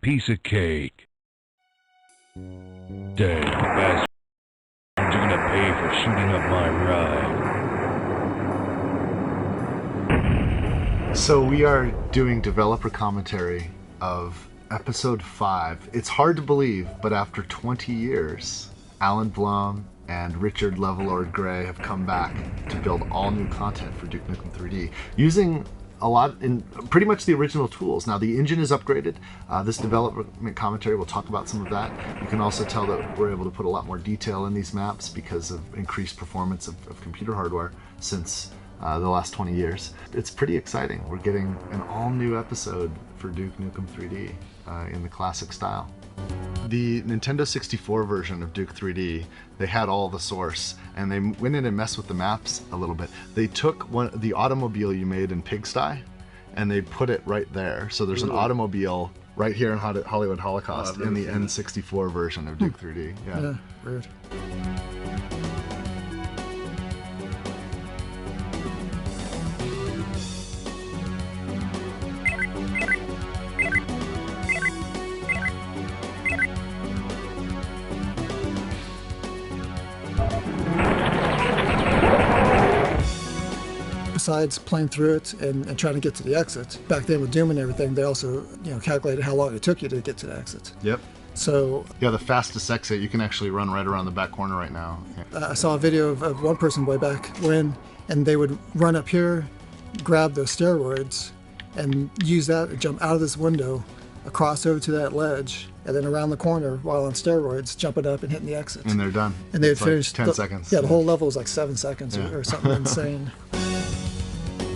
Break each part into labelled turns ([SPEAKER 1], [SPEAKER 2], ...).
[SPEAKER 1] piece of cake. Dang, bastards are gonna pay for shooting up my ride.
[SPEAKER 2] So we are doing developer commentary of episode 5. It's hard to believe, but after 20 years, Alan Blum and Richard Levelord Gray have come back to build all new content for Duke Nukem 3D using a lot in pretty much the original tools. Now the engine is upgraded. This development commentary will talk about some of that. You can also tell that we're able to put a lot more detail in these maps because of increased performance of computer hardware since the last 20 years. It's pretty exciting. We're getting an all-new episode for Duke Nukem 3D in the classic style. The Nintendo 64 version of Duke 3D, they had all the source, and they went in and messed with the maps a little bit. They took the automobile you made in Pigsty, and they put it right there. So there's an automobile right here in Hollywood Holocaust in the N64 version of Duke 3D.
[SPEAKER 3] Yeah, weird. Besides playing through it and trying to get to the exit, back then with Doom and everything, they also calculated how long it took you to get to the exit.
[SPEAKER 2] Yep.
[SPEAKER 3] So
[SPEAKER 2] yeah, the fastest exit, you can actually run right around the back corner right now. Yeah.
[SPEAKER 3] I saw a video of one person way back when, and they would run up here, grab those steroids, and use that to jump out of this window, across over to that ledge, and then around the corner while on steroids, jumping up and hitting the exit.
[SPEAKER 2] And they're done.
[SPEAKER 3] And they'd
[SPEAKER 2] it's
[SPEAKER 3] finish
[SPEAKER 2] like 10 seconds.
[SPEAKER 3] Yeah, the whole level was like 7 seconds or something insane.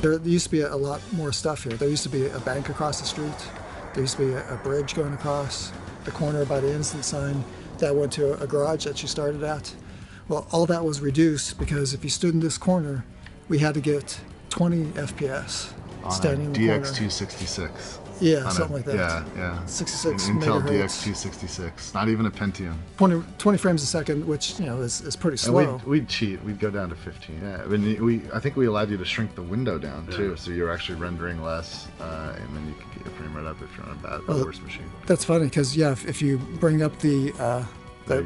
[SPEAKER 3] There used to be a lot more stuff here. There used to be a bank across the street. There used to be a bridge going across the corner by the Innocent sign that went to a garage that you started at. Well, all that was reduced because if you stood in this corner, we had to get 20 FPS standing in the corner.
[SPEAKER 2] DX266.
[SPEAKER 3] Yeah, something like that.
[SPEAKER 2] Yeah.
[SPEAKER 3] 66
[SPEAKER 2] Intel
[SPEAKER 3] megahertz.
[SPEAKER 2] DX266. Not even a Pentium.
[SPEAKER 3] 20 frames a second, which is pretty slow.
[SPEAKER 2] We'd cheat. We'd go down to 15. Yeah, I mean, I think we allowed you to shrink the window down too, so you're actually rendering less, and then you can get your frame rate up if you're on a worse machine.
[SPEAKER 3] That's funny because if you bring up the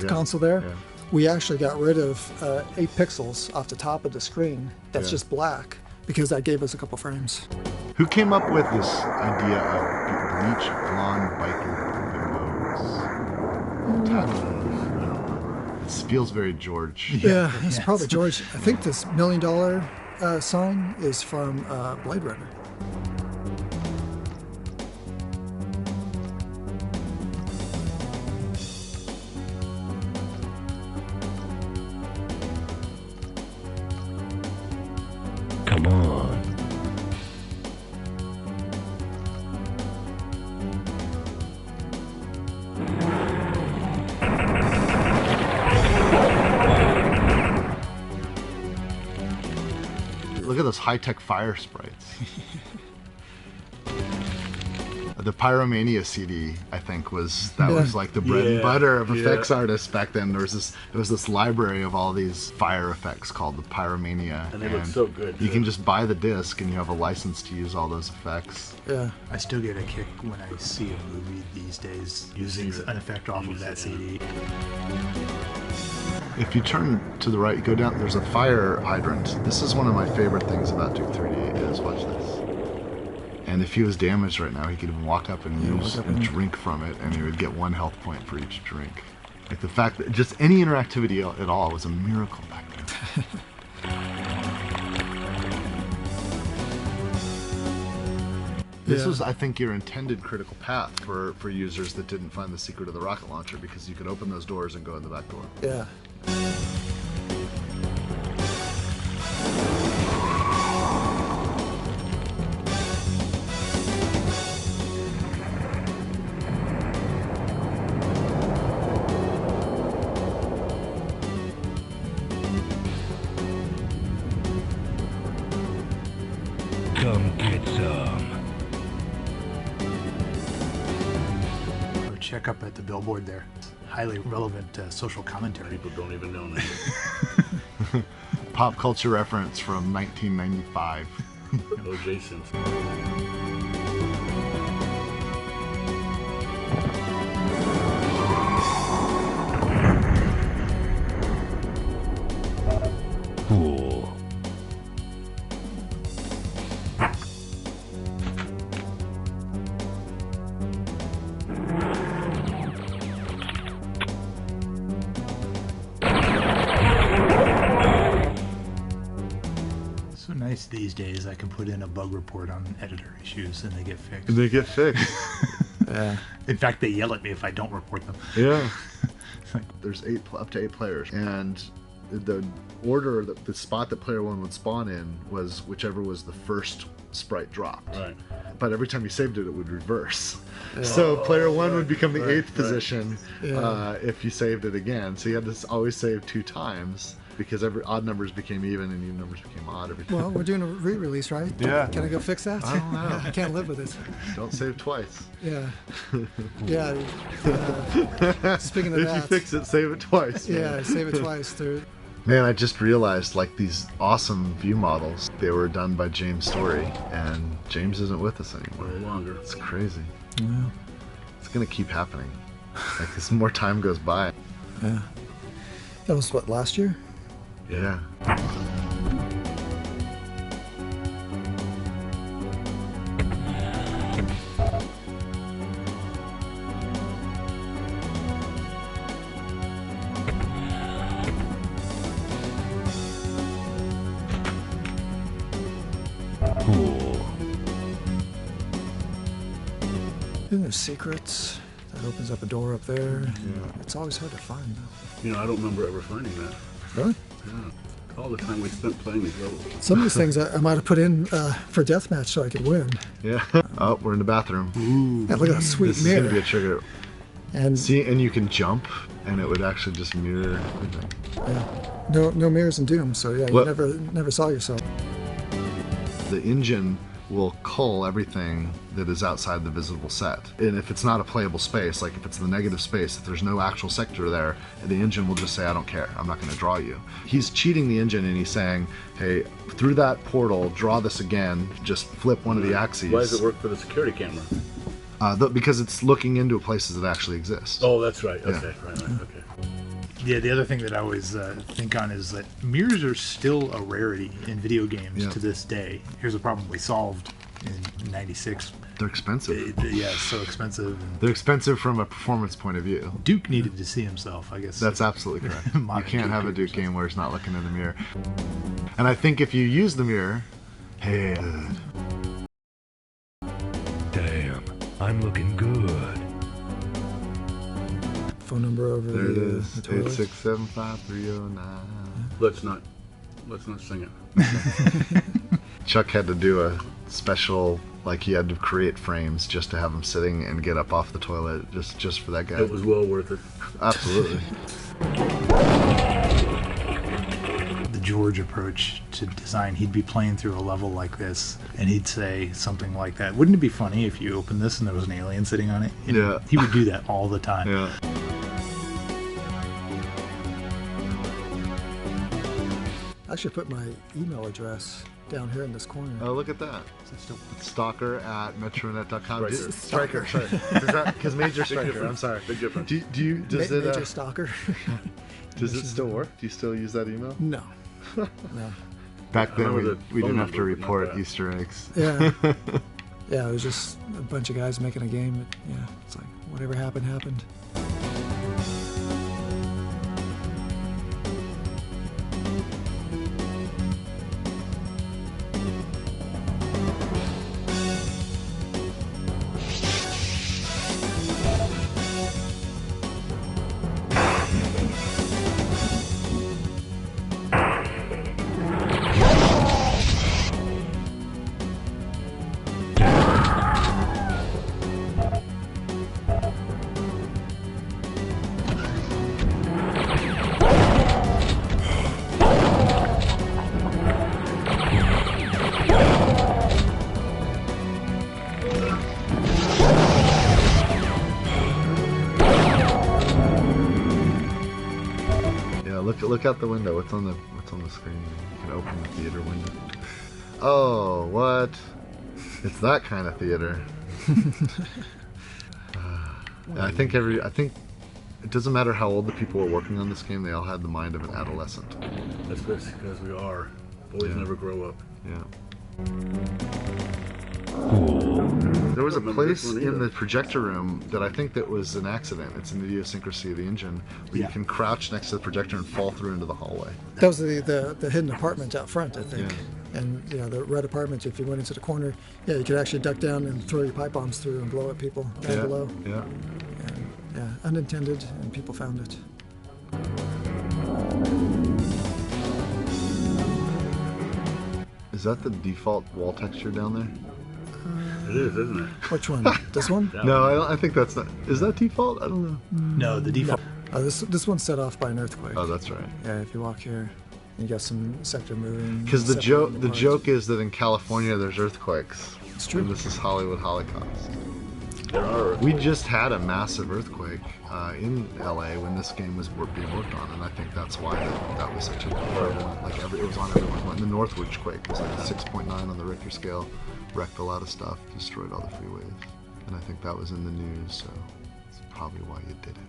[SPEAKER 3] console there.
[SPEAKER 2] Yeah.
[SPEAKER 3] We actually got rid of 8 pixels off the top of the screen. That's just black because that gave us a couple frames.
[SPEAKER 2] Who came up with this idea of bleach blonde biker bimbos? I don't remember. It feels very George.
[SPEAKER 3] Yeah, it's probably George. I think this $1 million sign is from Blade Runner.
[SPEAKER 1] Come on.
[SPEAKER 2] Look at those high-tech fire sprites. The Pyromania CD, I think, was like the bread and butter of effects artists back then. There was this library of all these fire effects called the Pyromania,
[SPEAKER 4] and they look so good.
[SPEAKER 2] You can just buy the disc, and you have a license to use all those effects.
[SPEAKER 3] Yeah,
[SPEAKER 4] I still get a kick when I see a movie these days using an effect off of that CD.
[SPEAKER 2] If you turn to the right, you go down, there's a fire hydrant. This is one of my favorite things about Duke 3D is, watch this. And if he was damaged right now, he could even walk up and use a drink from it, and he would get 1 health point for each drink. Like the fact that just any interactivity at all was a miracle back then. This was, I think, your intended critical path for users that didn't find the secret of the rocket launcher, because you could open those doors and go in the back door.
[SPEAKER 3] Yeah.
[SPEAKER 1] Come get some.
[SPEAKER 4] Check up at the billboard there. Highly relevant social commentary. People don't even know that.
[SPEAKER 2] Pop culture reference from 1995.
[SPEAKER 4] O.J. Simpson. these days, I can put in a bug report on editor issues and they get fixed.
[SPEAKER 2] They get fixed.
[SPEAKER 3] Yeah.
[SPEAKER 4] In fact, they yell at me if I don't report them.
[SPEAKER 2] Yeah. There's up to 8 players, and the order, the spot that player 1 would spawn in was whichever was the first sprite dropped.
[SPEAKER 5] Right.
[SPEAKER 2] But every time you saved it, it would reverse. So player 1 would become the 8th position if you saved it again. So you had to always save 2 times, because every odd numbers became even and even numbers became odd every time.
[SPEAKER 3] Well, we're doing a re-release, right?
[SPEAKER 2] Yeah.
[SPEAKER 3] Can I go fix that?
[SPEAKER 2] I don't know.
[SPEAKER 3] I can't live with it.
[SPEAKER 2] Don't save twice.
[SPEAKER 3] Yeah. Yeah. Speaking of
[SPEAKER 2] If
[SPEAKER 3] that.
[SPEAKER 2] you fix it, save it twice. Man.
[SPEAKER 3] Yeah, save it twice.
[SPEAKER 2] Man, I just realized, like, these awesome view models, they were done by James Story, and James isn't with us anymore.
[SPEAKER 5] No longer.
[SPEAKER 2] It's crazy.
[SPEAKER 3] Yeah.
[SPEAKER 2] It's gonna keep happening. Like, as more time goes by.
[SPEAKER 3] Yeah. That was what, last year?
[SPEAKER 2] Yeah.
[SPEAKER 1] Cool.
[SPEAKER 3] Then there's secrets. That opens up a door up there.
[SPEAKER 2] Yeah.
[SPEAKER 3] It's always hard to find, though.
[SPEAKER 5] You know, I don't remember ever finding that.
[SPEAKER 3] Really?
[SPEAKER 5] Yeah. All the time we spent playing these levels.
[SPEAKER 3] Some of these things I might have put in for deathmatch so I could win.
[SPEAKER 2] Yeah. Oh, we're in the bathroom.
[SPEAKER 3] Yeah, look at that sweet
[SPEAKER 2] This is
[SPEAKER 3] mirror.
[SPEAKER 2] gonna be a trigger.
[SPEAKER 3] And
[SPEAKER 2] See, and you can jump, and it would actually just mirror everything.
[SPEAKER 3] yeah, no mirrors in Doom, so yeah, you
[SPEAKER 2] What?
[SPEAKER 3] never saw yourself.
[SPEAKER 2] The engine will cull everything that is outside the visible set. And if it's not a playable space, like if it's the negative space, if there's no actual sector there, the engine will just say, I don't care, I'm not going to draw you. He's cheating the engine, and he's saying, hey, through that portal, draw this again, just flip one of the axes.
[SPEAKER 5] Why does it work for the security camera?
[SPEAKER 2] Because it's looking into places that actually exist.
[SPEAKER 5] Oh, that's right. Okay,
[SPEAKER 2] Yeah.
[SPEAKER 5] right, okay.
[SPEAKER 4] Yeah, the other thing that I always think on is that mirrors are still a rarity in video games
[SPEAKER 2] Yeah.
[SPEAKER 4] to this day. Here's a problem we solved in '96.
[SPEAKER 2] They're expensive.
[SPEAKER 4] Yeah, it's so expensive. And
[SPEAKER 2] They're expensive from a performance point of view.
[SPEAKER 4] Duke needed to see himself, I guess.
[SPEAKER 2] That's absolutely correct. You
[SPEAKER 4] Modern
[SPEAKER 2] can't have a
[SPEAKER 4] Duke
[SPEAKER 2] Duke game where he's not looking in the mirror. And I think if you use the mirror, hey,
[SPEAKER 1] Damn, I'm looking good.
[SPEAKER 3] Phone number over
[SPEAKER 2] there it
[SPEAKER 3] the
[SPEAKER 2] is,
[SPEAKER 3] the toilet.
[SPEAKER 2] 8675309.
[SPEAKER 5] Let's not sing it.
[SPEAKER 2] Chuck had to do a special, like he had to create frames just to have him sitting and get up off the toilet, just for that guy.
[SPEAKER 5] It was well worth it.
[SPEAKER 2] Absolutely.
[SPEAKER 4] The George approach to design, he'd be playing through a level like this, and he'd say something like that. Wouldn't it be funny if you opened this and there was an alien sitting on it? And
[SPEAKER 2] Yeah.
[SPEAKER 4] He would do that all the time.
[SPEAKER 2] Yeah.
[SPEAKER 3] I should put my email address down here in this corner.
[SPEAKER 2] Oh, look at that. Stalker@metronet.com.
[SPEAKER 5] Striker.
[SPEAKER 2] Sorry. Because Major Striker. I'm sorry.
[SPEAKER 5] Big difference.
[SPEAKER 2] Do you does it
[SPEAKER 3] Major Stalker?
[SPEAKER 2] does it still work? Do you still use that email?
[SPEAKER 3] No. No.
[SPEAKER 2] Back then
[SPEAKER 5] remember
[SPEAKER 2] we
[SPEAKER 5] the
[SPEAKER 2] didn't
[SPEAKER 5] phone
[SPEAKER 2] have to
[SPEAKER 5] number, but not
[SPEAKER 2] report
[SPEAKER 5] that.
[SPEAKER 2] Easter eggs.
[SPEAKER 3] Yeah. Yeah, it was just a bunch of guys making a game. Yeah, it's like whatever happened, happened.
[SPEAKER 2] Look out the window. What's on the screen? You can open the theater window. Oh, what? It's that kind of theater. I think it doesn't matter how old the people were working on this game. They all had the mind of an adolescent.
[SPEAKER 5] That's because we are. Boys never grow up.
[SPEAKER 2] Yeah.
[SPEAKER 1] Cool.
[SPEAKER 2] There was a
[SPEAKER 5] remember this
[SPEAKER 2] place
[SPEAKER 5] one
[SPEAKER 2] in
[SPEAKER 5] either.
[SPEAKER 2] the projector room that I think that was an accident. It's an idiosyncrasy of the engine where you can crouch next to the projector and fall through into the hallway.
[SPEAKER 3] That was the hidden apartment out front, I think.
[SPEAKER 2] Yeah.
[SPEAKER 3] And the red apartment, if you went into the corner, you could actually duck down and throw your pipe bombs through and blow at people down below.
[SPEAKER 2] Yeah.
[SPEAKER 3] And, unintended, and people found it.
[SPEAKER 2] Is that the default wall texture down there?
[SPEAKER 5] It is, isn't it?
[SPEAKER 3] Which one? This one?
[SPEAKER 2] No, I think that's not. Is that default? I don't know.
[SPEAKER 4] No, the default.
[SPEAKER 3] This one's set off by an earthquake.
[SPEAKER 2] Oh, that's right.
[SPEAKER 3] Yeah, if you walk here, you got some sector moving.
[SPEAKER 2] Because the joke is that in California there's earthquakes.
[SPEAKER 3] It's true.
[SPEAKER 2] And this is Hollywood Holocaust.
[SPEAKER 5] There are.
[SPEAKER 2] We just had a massive earthquake in LA when this game was being worked on, and I think that's why that was such a prevalent. Like it was on everyone's mind. The Northridge quake was like a 6.9 on the Richter scale, wrecked a lot of stuff, destroyed all the freeways, and I think that was in the news. So that's probably why you did it.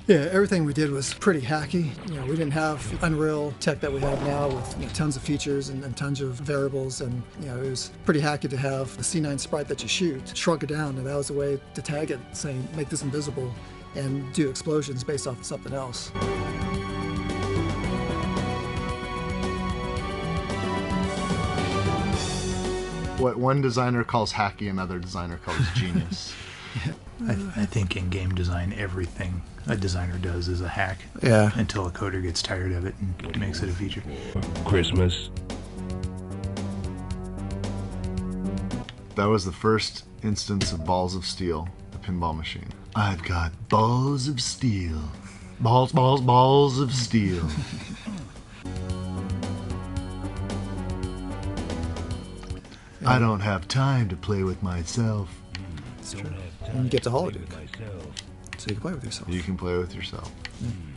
[SPEAKER 3] Yeah, everything we did was pretty hacky. We didn't have Unreal tech that we have now with tons of features and tons of variables, and it was pretty hacky to have the C9 sprite that you shoot, shrunk it down, and that was a way to tag it, saying make this invisible, and do explosions based off of something else.
[SPEAKER 2] What one designer calls hacky, another designer calls genius.
[SPEAKER 4] I think in game design, everything a designer does is a hack.
[SPEAKER 3] Yeah.
[SPEAKER 4] Until a coder gets tired of it and makes it a feature.
[SPEAKER 1] Christmas.
[SPEAKER 2] That was the first instance of Balls of Steel, the pinball machine. I've got balls of steel. Balls, balls, balls of steel. I don't have time to play with myself.
[SPEAKER 3] It's true. And you get to Holoduke, so you can play with yourself.
[SPEAKER 2] You can play with yourself.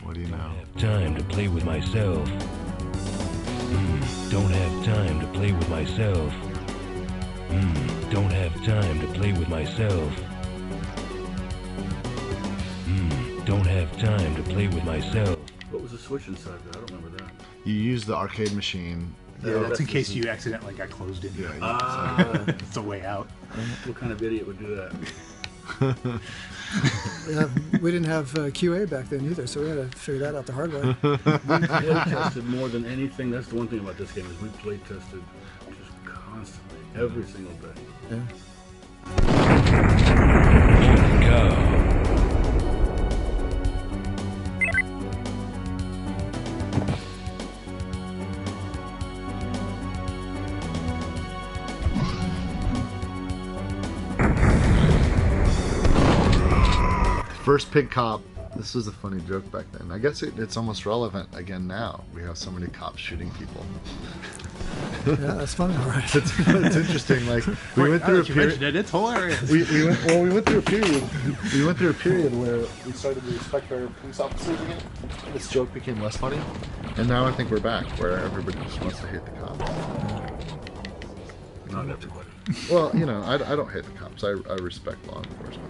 [SPEAKER 2] What do you know?
[SPEAKER 1] Time to play with myself. Don't have time to play with myself. Don't have time to play with myself. Don't have time to play with myself.
[SPEAKER 5] What was the switch inside there? I don't remember that.
[SPEAKER 2] You use the arcade machine.
[SPEAKER 4] Yeah, that's in case you accidentally got closed in.
[SPEAKER 2] Yeah,
[SPEAKER 4] It's the way out.
[SPEAKER 5] What kind of idiot would do that?
[SPEAKER 3] Yeah, we didn't have QA back then either, so we had to figure that out the hard way.
[SPEAKER 5] We play tested more than anything. That's the one thing about this game is we play tested just constantly, every single day.
[SPEAKER 3] Yeah.
[SPEAKER 1] Go.
[SPEAKER 2] First pig cop. This was a funny joke back then. I guess it's almost relevant again now. We have so many cops shooting people.
[SPEAKER 3] Yeah, that's funny, all right.
[SPEAKER 2] It's interesting. Like we went through a period.
[SPEAKER 4] It's hilarious.
[SPEAKER 2] We went through a period. We went through a period where we started to respect our police officers again. And this joke became less funny, and now I think we're back where everybody just wants to hate the cops.
[SPEAKER 5] Not everybody.
[SPEAKER 2] Well, I don't hate the cops. I respect law enforcement.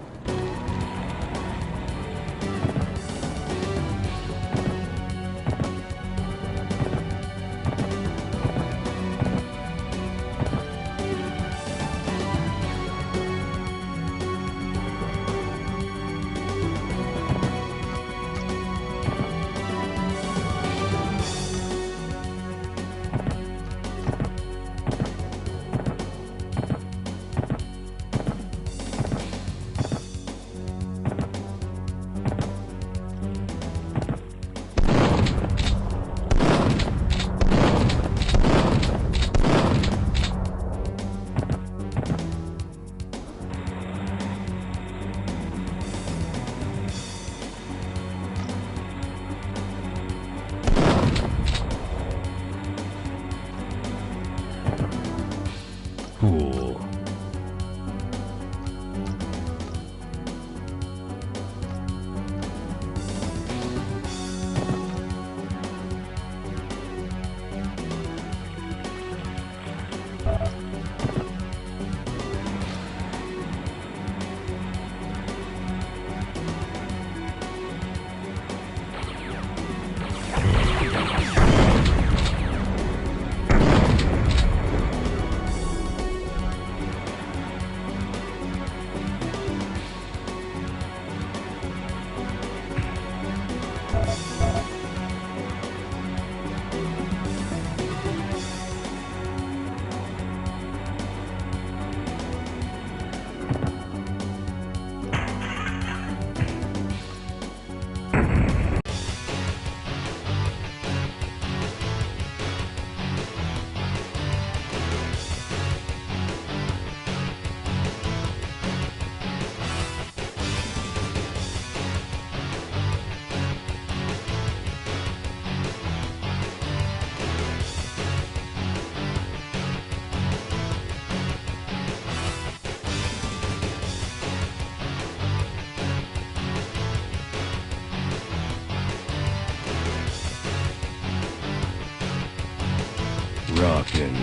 [SPEAKER 1] rockin'.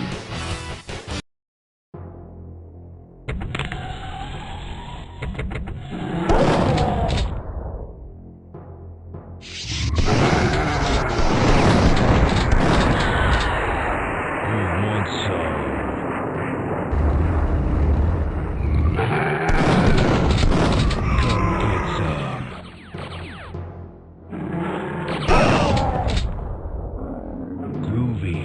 [SPEAKER 1] You want some? Come get some. Groovy.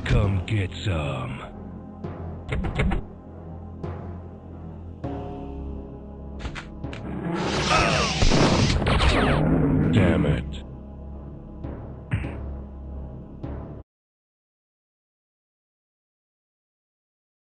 [SPEAKER 1] Come get some.